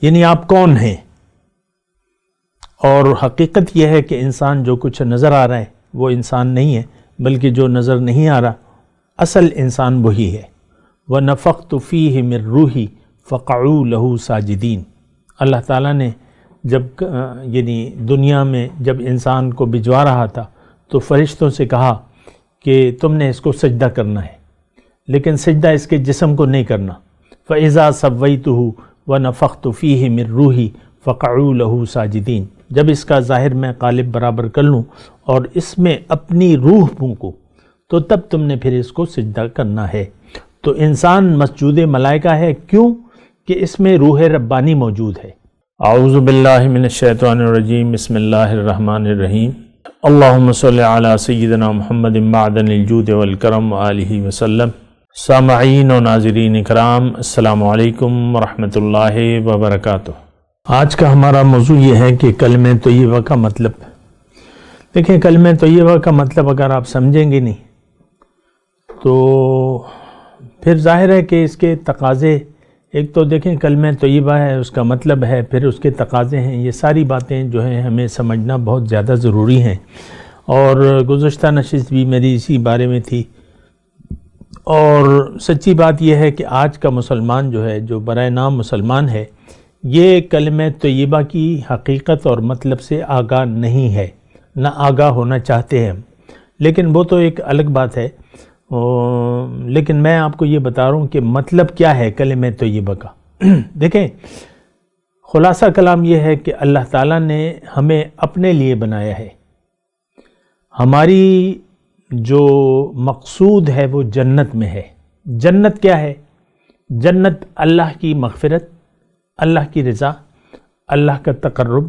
یعنی آپ کون ہیں؟ اور حقیقت یہ ہے کہ انسان جو کچھ نظر آ رہا ہے وہ انسان نہیں ہے، بلکہ جو نظر نہیں آ رہا اصل انسان وہی ہے۔ وَنَفَخْتُ فِيهِ مِن رُوحِي فَقَعُوا لَهُ ساجدین۔ اللہ تعالیٰ نے جب یعنی دنیا میں جب انسان کو بھجوا رہا تھا تو فرشتوں سے کہا کہ تم نے اس کو سجدہ کرنا ہے، لیکن سجدہ اس کے جسم کو نہیں کرنا۔ فَإِذَا سَوَّيْتُهُ وَنَفَخْتُ فِيهِ مِن رُوحِي فَقَعُوا لَهُ ساجدین۔ جب اس کا ظاہر میں قالب برابر کر لوں اور اس میں اپنی روح پھونکوں تو تب تم نے پھر اس کو سجدہ کرنا ہے۔ تو انسان مسجود ملائکہ ہے، کیوں کہ اس میں روح ربانی موجود ہے۔ اعوذ باللہ من الشیطان الرجیم، بسم اللہ الرحمن الرحیم۔ اللہم صلی علی سیدنا محمد معدن الجود والکرم وآلہ وسلم۔ سامعین و ناظرین اکرام، السلام علیکم ورحمۃ اللہ وبرکاتہ۔ آج کا ہمارا موضوع یہ ہے کہ کلمہ طیبہ کا مطلب۔ دیکھیں، کلمہ طیبہ کا مطلب اگر آپ سمجھیں گے نہیں تو پھر ظاہر ہے کہ اس کے تقاضے، ایک تو دیکھیں کلمہ طیبہ ہے، اس کا مطلب ہے، پھر اس کے تقاضے ہیں، یہ ساری باتیں جو ہیں ہمیں سمجھنا بہت زیادہ ضروری ہیں۔ اور گزشتہ نشست بھی میری اسی بارے میں تھی، اور سچی بات یہ ہے کہ آج کا مسلمان جو ہے، جو برائے نام مسلمان ہے، یہ کلمہ طیبہ کی حقیقت اور مطلب سے آگاہ نہیں ہے، نہ آگاہ ہونا چاہتے ہیں، لیکن وہ تو ایک الگ بات ہے۔ لیکن میں آپ کو یہ بتا رہا ہوں کہ مطلب کیا ہے کلمہ طیبہ کا۔ دیکھیں، خلاصہ کلام یہ ہے کہ اللہ تعالیٰ نے ہمیں اپنے لیے بنایا ہے۔ ہماری جو مقصود ہے وہ جنت میں ہے۔ جنت کیا ہے؟ جنت اللہ کی مغفرت، اللہ کی رضا، اللہ کا تقرب،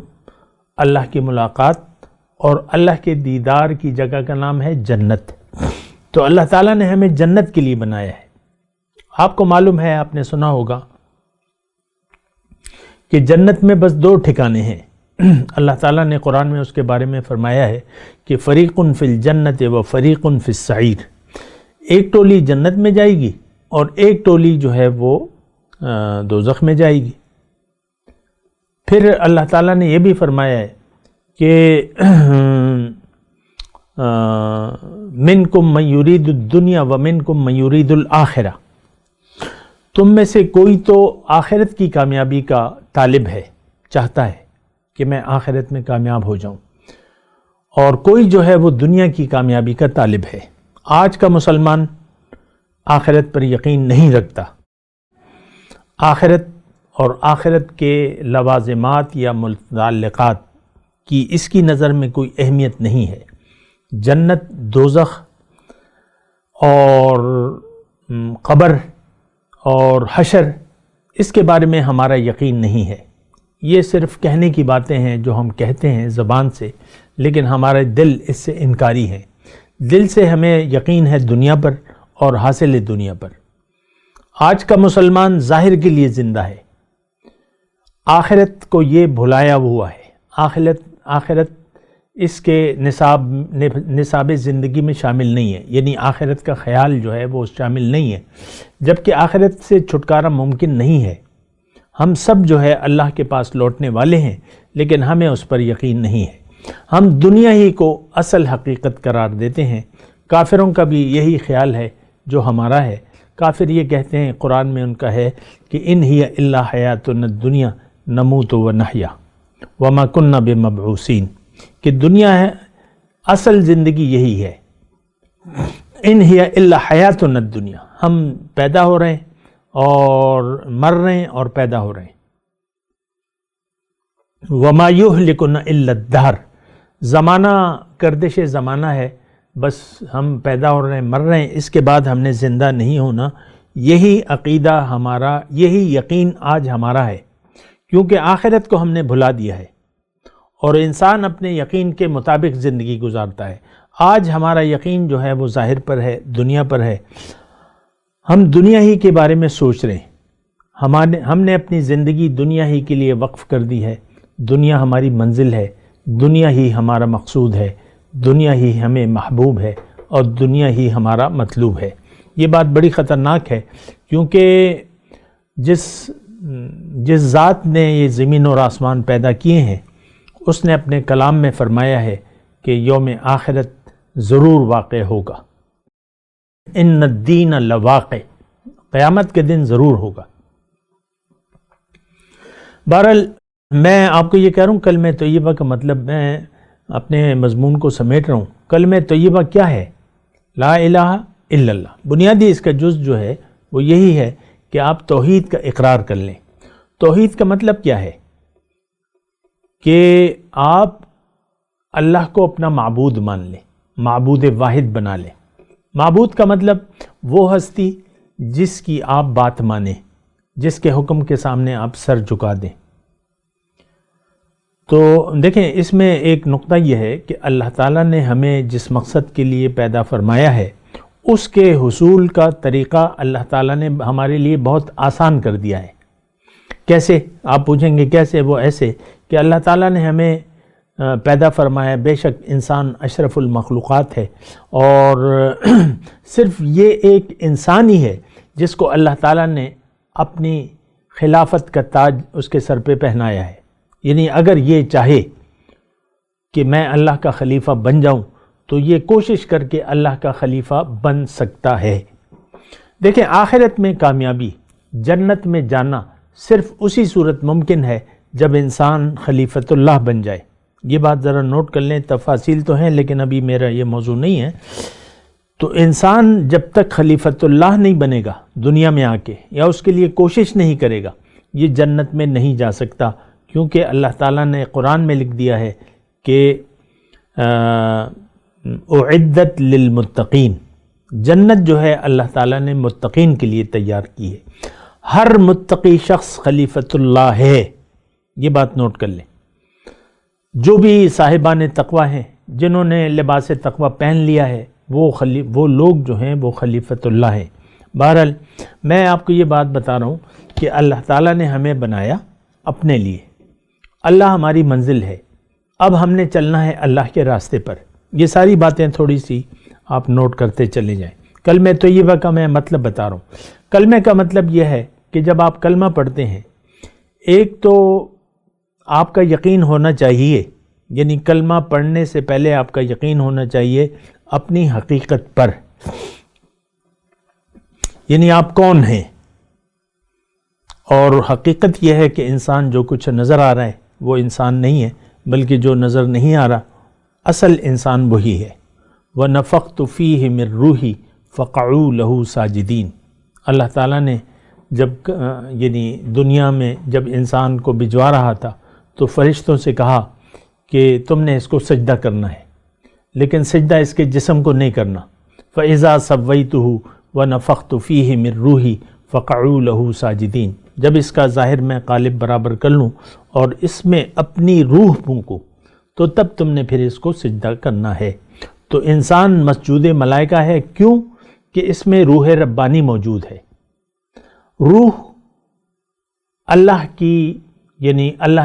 اللہ کی ملاقات اور اللہ کے دیدار کی جگہ کا نام ہے جنت۔ تو اللہ تعالیٰ نے ہمیں جنت کے لیے بنایا ہے۔ آپ کو معلوم ہے، آپ نے سنا ہوگا کہ جنت میں بس 2 ٹھکانے ہیں۔ اللہ تعالیٰ نے قرآن میں اس کے بارے میں فرمایا ہے کہ فریقٌ فی الجنت و فریقٌ فی السعیر۔ ایک ٹولی جنت میں جائے گی اور ایک ٹولی جو ہے وہ دوزخ میں جائے گی۔ پھر اللہ تعالیٰ نے یہ بھی فرمایا ہے کہ منکم من یرید الدنیا ومنکم من یرید الآخرہ۔ تم میں سے کوئی تو آخرت کی کامیابی کا طالب ہے، چاہتا ہے کہ میں آخرت میں کامیاب ہو جاؤں، اور کوئی جو ہے وہ دنیا کی کامیابی کا طالب ہے۔ آج کا مسلمان آخرت پر یقین نہیں رکھتا۔ آخرت اور آخرت کے لوازمات یا متعلقات کی اس کی نظر میں کوئی اہمیت نہیں ہے۔ جنت، دوزخ اور قبر اور حشر، اس کے بارے میں ہمارا یقین نہیں ہے۔ یہ صرف کہنے کی باتیں ہیں جو ہم کہتے ہیں زبان سے، لیکن ہمارے دل اس سے انکاری ہیں۔ دل سے ہمیں یقین ہے دنیا پر اور حاصل ہے دنیا پر۔ آج کا مسلمان ظاہر کے لیے زندہ ہے، آخرت کو یہ بھلایا ہوا ہے۔ آخرت اس کے نصاب زندگی میں شامل نہیں ہے، یعنی آخرت کا خیال جو ہے وہ شامل نہیں ہے، جبکہ آخرت سے چھٹکارا ممکن نہیں ہے۔ ہم سب جو ہے اللہ کے پاس لوٹنے والے ہیں، لیکن ہمیں اس پر یقین نہیں ہے۔ ہم دنیا ہی کو اصل حقیقت قرار دیتے ہیں۔ کافروں کا بھی یہی خیال ہے جو ہمارا ہے۔ کافر یہ کہتے ہیں، قرآن میں ان کا ہے کہ ان ہی الا حیاتنا الدنیا نموت و نحیا وما کننا بمبعوثین، کہ دنیا ہے، اصل زندگی یہی ہے۔ ان ہی الا حیاتنا الدنیا، ہم پیدا ہو رہے ہیں اور مر رہے ہیں اور پیدا ہو رہے ہیں۔ وما یہلکنا الا الدہر، زمانہ گردش زمانہ ہے، بس ہم پیدا ہو رہے ہیں، مر رہے ہیں، اس کے بعد ہم نے زندہ نہیں ہونا۔ یہی عقیدہ ہمارا، یہی یقین آج ہمارا ہے، کیونکہ آخرت کو ہم نے بھلا دیا ہے اور انسان اپنے یقین کے مطابق زندگی گزارتا ہے۔ آج ہمارا یقین جو ہے وہ ظاہر پر ہے، دنیا پر ہے۔ ہم دنیا ہی کے بارے میں سوچ رہے ہیں، ہم نے اپنی زندگی دنیا ہی کے لیے وقف کر دی ہے۔ دنیا ہماری منزل ہے، دنیا ہی ہمارا مقصود ہے، دنیا ہی ہمیں محبوب ہے اور دنیا ہی ہمارا مطلوب ہے۔ یہ بات بڑی خطرناک ہے، کیونکہ جس جس ذات نے یہ زمین اور آسمان پیدا کیے ہیں اس نے اپنے کلام میں فرمایا ہے کہ یوم آخرت ضرور واقع ہوگا، ان الدین لواقع، قیامت کے دن ضرور ہوگا۔ بہرحال میں آپ کو یہ کہہ رہا ہوں کلمہ طیبہ کا مطلب، میں اپنے مضمون کو سمیٹ رہا ہوں۔ کلمہ طیبہ کیا ہے؟ لا الہ الا اللہ۔ بنیادی اس کا جز جو ہے وہ یہی ہے کہ آپ توحید کا اقرار کر لیں۔ توحید کا مطلب کیا ہے؟ کہ آپ اللہ کو اپنا معبود مان لیں، معبود واحد بنا لیں۔ معبود کا مطلب وہ ہستی جس کی آپ بات مانیں، جس کے حکم کے سامنے آپ سر جھکا دیں۔ تو دیکھیں اس میں ایک نقطہ یہ ہے کہ اللہ تعالیٰ نے ہمیں جس مقصد کے لیے پیدا فرمایا ہے اس کے حصول کا طریقہ اللہ تعالیٰ نے ہمارے لیے بہت آسان کر دیا ہے۔ کیسے؟ آپ پوچھیں گے کیسے؟ وہ ایسے کہ اللہ تعالیٰ نے ہمیں پیدا فرمایا، بے شک انسان اشرف المخلوقات ہے، اور صرف یہ ایک انسان ہی ہے جس کو اللہ تعالیٰ نے اپنی خلافت کا تاج اس کے سر پہ پہنایا ہے۔ یعنی اگر یہ چاہے کہ میں اللہ کا خلیفہ بن جاؤں تو یہ کوشش کر کے اللہ کا خلیفہ بن سکتا ہے۔ دیکھیں آخرت میں کامیابی، جنت میں جانا صرف اسی صورت ممکن ہے جب انسان خلیفۃ اللہ بن جائے۔ یہ بات ذرا نوٹ کر لیں، تفاصیل تو ہیں لیکن ابھی میرا یہ موضوع نہیں ہے۔ تو انسان جب تک خلیفۃ اللہ نہیں بنے گا دنیا میں آ کے، یا اس کے لیے کوشش نہیں کرے گا، یہ جنت میں نہیں جا سکتا، کیونکہ اللہ تعالیٰ نے قرآن میں لکھ دیا ہے کہ اعدت للمتقین، جنت جو ہے اللہ تعالیٰ نے متقین کے لیے تیار کی ہے۔ ہر متقی شخص خلیفۃ اللہ ہے، یہ بات نوٹ کر لیں۔ جو بھی صاحبان تقوی ہیں، جنہوں نے لباس تقوی پہن لیا ہے، وہ لوگ جو ہیں وہ خلیفۃ اللہ ہیں۔ بہرحال میں آپ کو یہ بات بتا رہا ہوں کہ اللہ تعالیٰ نے ہمیں بنایا اپنے لیے، اللہ ہماری منزل ہے، اب ہم نے چلنا ہے اللہ کے راستے پر۔ یہ ساری باتیں تھوڑی سی آپ نوٹ کرتے چلے جائیں۔ کلمہ طیبہ کا میں مطلب بتا رہا ہوں۔ کلمہ کا مطلب یہ ہے کہ جب آپ کلمہ پڑھتے ہیں، ایک تو آپ کا یقین ہونا چاہیے، یعنی کلمہ پڑھنے سے پہلے آپ کا یقین ہونا چاہیے اپنی حقیقت پر، یعنی آپ کون ہیں۔ اور حقیقت یہ ہے کہ انسان جو کچھ نظر آ رہا ہے وہ انسان نہیں ہے، بلکہ جو نظر نہیں آ رہا اصل انسان وہی ہے۔ وَنَفَخْتُ فِيهِ مِن رُوحِي فَقَعُوا لَهُ ساجدین۔ اللہ تعالیٰ نے جب یعنی دنیا میں جب انسان کو بھجوا رہا تھا تو فرشتوں سے کہا کہ تم نے اس کو سجدہ کرنا ہے، لیکن سجدہ اس کے جسم کو نہیں کرنا۔ فَإِذَا سَوَّيْتُهُ وَنَفَخْتُ فِيهِ مِن رُوحِي فَقَعُوا لَهُ ساجدین۔ جب اس کا ظاہر میں قالب برابر کر لوں اور اس میں اپنی روح پھونکوں تو تب تم نے پھر اس کو سجدہ کرنا ہے۔ تو انسان مسجود ملائکہ ہے، کیوں کہ اس میں روح ربانی موجود ہے۔ روح اللہ کی، یعنی اللہ،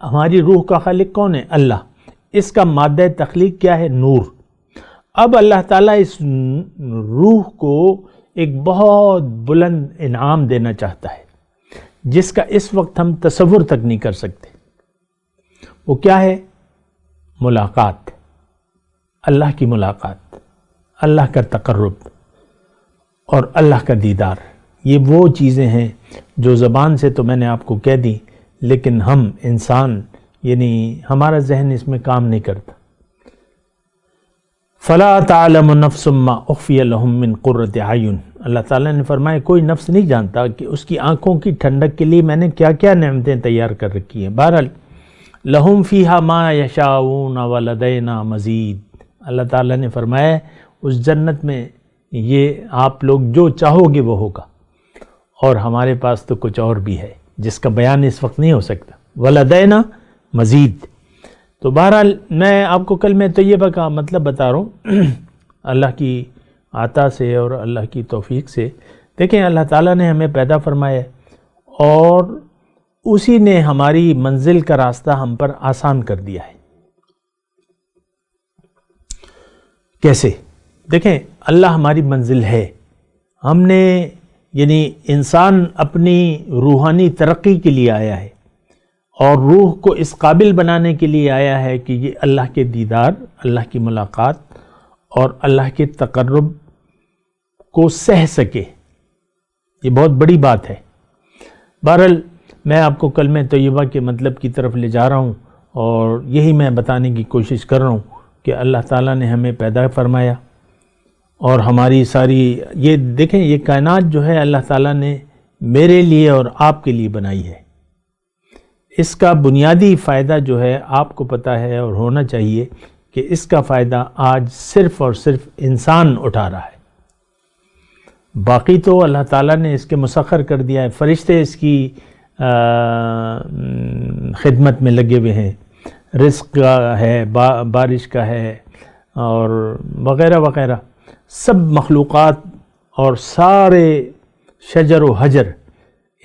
ہماری روح کا خالق کون ہے؟ اللہ۔ اس کا مادہ تخلیق کیا ہے؟ نور۔ اب اللہ تعالیٰ اس روح کو ایک بہت بلند انعام دینا چاہتا ہے جس کا اس وقت ہم تصور تک نہیں کر سکتے۔ وہ کیا ہے؟ ملاقات، اللہ کی ملاقات، اللہ کا تقرب اور اللہ کا دیدار۔ یہ وہ چیزیں ہیں جو زبان سے تو میں نے آپ کو کہہ دی، لیکن ہم انسان یعنی ہمارا ذہن اس میں کام نہیں کرتا۔ فَلَا تَعْلَمُ نَفْسٌ مَّا أُخْفِيَ لَهُم مِّن قُرَّةِ أَعْيُنٍ۔ اللہ تعالیٰ نے فرمایا کوئی نفس نہیں جانتا کہ اس کی آنکھوں کی ٹھنڈک کے لیے میں نے کیا کیا نعمتیں تیار کر رکھی ہیں۔ بہرحال لَهُمْ فِيهَا مَا يَشَاءُونَ وَلَدَيْنَا مَزِيدٌ۔ اللہ تعالیٰ نے فرمایا اس جنت میں یہ آپ لوگ جو چاہو گے وہ ہوگا، اور ہمارے پاس تو کچھ اور بھی ہے جس کا بیان اس وقت نہیں ہو سکتا۔ وَلَدَيْنَا مزید۔ تو بہرحال میں آپ کو کلمہ طیبہ کا مطلب بتا رہا ہوں اللہ کی عطا سے اور اللہ کی توفیق سے۔ دیکھیں اللہ تعالیٰ نے ہمیں پیدا فرمایا اور اسی نے ہماری منزل کا راستہ ہم پر آسان کر دیا ہے۔ کیسے؟ دیکھیں اللہ ہماری منزل ہے، ہم نے یعنی انسان اپنی روحانی ترقی کے لیے آیا ہے اور روح کو اس قابل بنانے کے لیے آیا ہے کہ یہ اللہ کے دیدار، اللہ کی ملاقات اور اللہ کے تقرب کو سہ سکے۔ یہ بہت بڑی بات ہے۔ بہرحال میں آپ کو کلمہ طیبہ کے مطلب کی طرف لے جا رہا ہوں، اور یہی میں بتانے کی کوشش کر رہا ہوں کہ اللہ تعالیٰ نے ہمیں پیدا فرمایا، اور ہماری ساری یہ دیکھیں، یہ کائنات جو ہے اللہ تعالیٰ نے میرے لیے اور آپ کے لیے بنائی ہے۔ اس کا بنیادی فائدہ جو ہے آپ کو پتہ ہے اور ہونا چاہیے کہ اس کا فائدہ آج صرف اور صرف انسان اٹھا رہا ہے۔ باقی تو اللہ تعالیٰ نے اس کے مسخر کر دیا ہے، فرشتے اس کی خدمت میں لگے ہوئے ہیں، رزق کا ہے، بارش کا ہے، اور وغیرہ وغیرہ، سب مخلوقات اور سارے شجر و حجر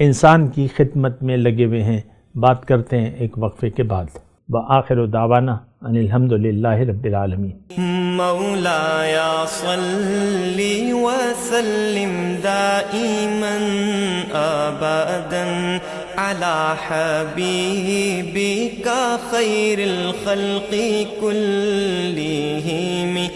انسان کی خدمت میں لگے ہوئے ہیں۔ بات کرتے ہیں ایک وقفے کے بعد۔ وآخر دعوانا ان الحمدللہ رب العالمین۔ مولاي صل وسلم دائما ابدا على حبيبك خير الخلق كلهم